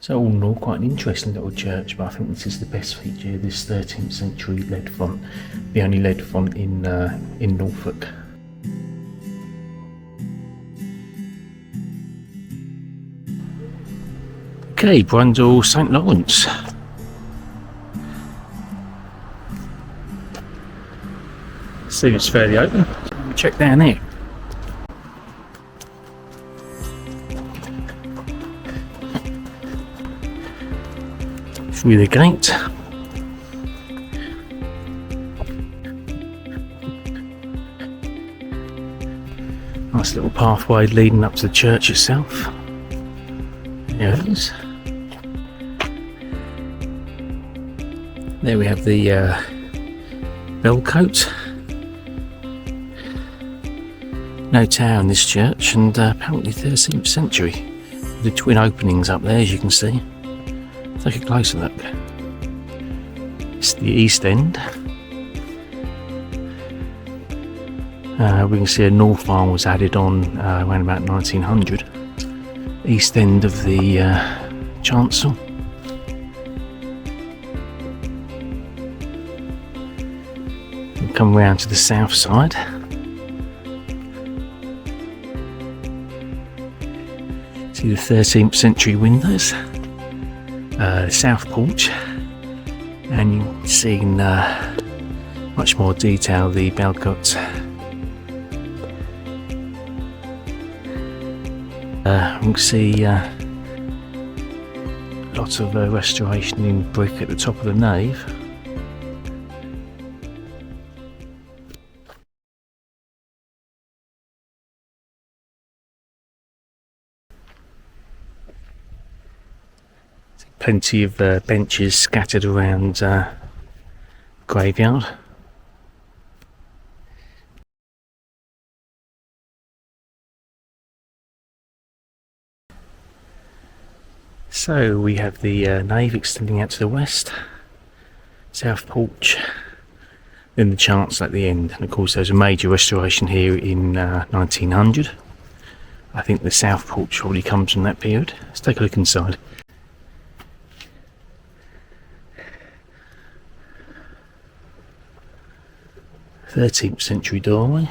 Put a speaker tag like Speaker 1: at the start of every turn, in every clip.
Speaker 1: So all in all, quite an interesting little church, but I think this is the best feature, this 13th century lead font, the only lead font in Norfolk. Okay, Brundall St Lawrence. See, it's fairly open. Check down there. Through the gate. Nice little pathway leading up to the church itself. There it is. There we have the bell coat. No tower in this church, and apparently 13th century. The twin openings up there, as you can see. Take a closer look. It's the east end. We can see a north arm was added on around about 1900. East end of the chancel. We'll come round to the south side. See the 13th century windows. The south porch, and you can see in much more detail the bell coat. You can see lots of restoration in brick at the top of the nave. Plenty of benches scattered around graveyard. So we have the nave extending out to the west, south porch, then the chancel at the end, and of course there's a major restoration here in 1900. I think the south porch probably comes from that period. Let's take a look inside. '13th century doorway.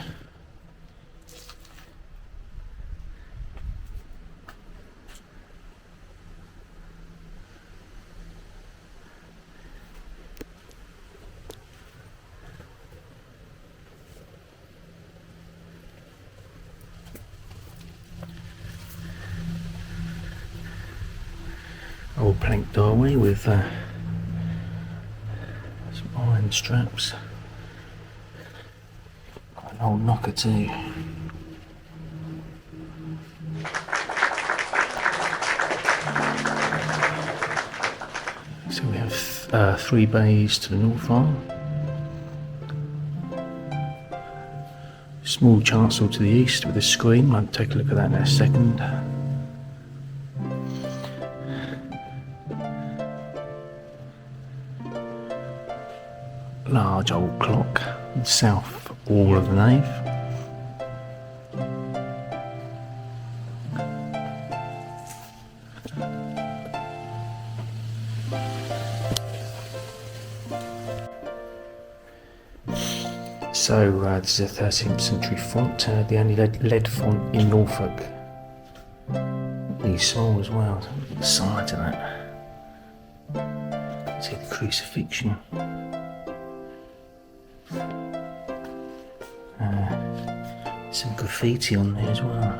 Speaker 1: Old plank doorway with some iron straps. Got an old knocker too. So we have 3 bays to the north arm. Small chancel to the east with a screen. I'll take a look at that in a second. Large old clock in the south wall of the nave. So this is a 13th century font, the only lead font in Norfolk. Really small as well. Look at the size of that. See the crucifixion. Some graffiti on there as well.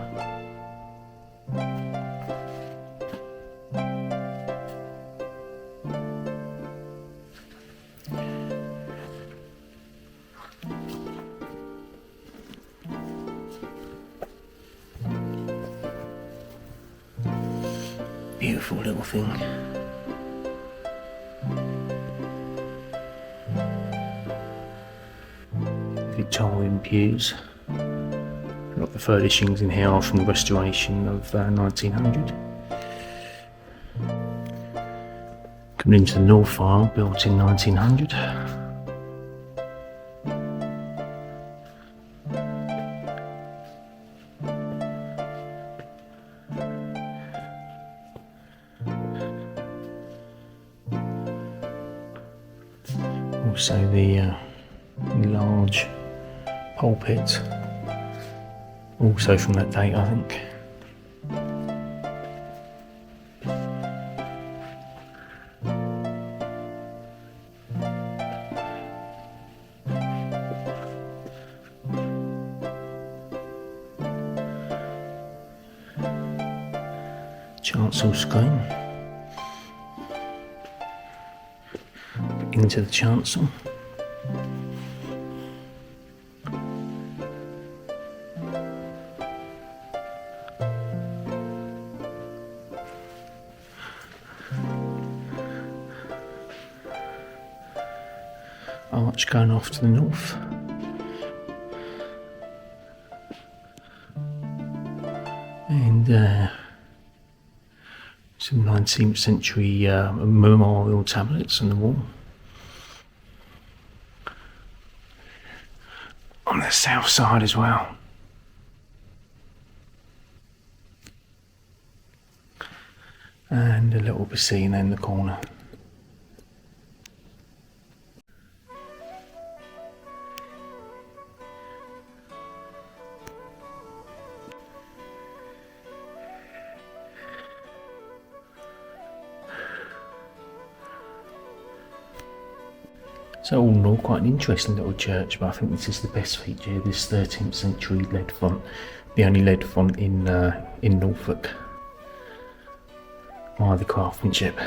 Speaker 1: Beautiful little thing. Victorian pews. A lot of the furnishings in here are from the restoration of 1900. Coming into the north aisle, built in 1900. Also the large pulpit, also from that date, I think. Chancel screen into the chancel. Arch going off to the north. And some 19th century memorial tablets on the wall. On the south side as well. And a little piscina in the corner. So all in all, quite an interesting little church, but I think this is the best feature, this 13th century lead font, the only lead font in Norfolk. The craftsmanship.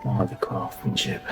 Speaker 1: The craftsmanship.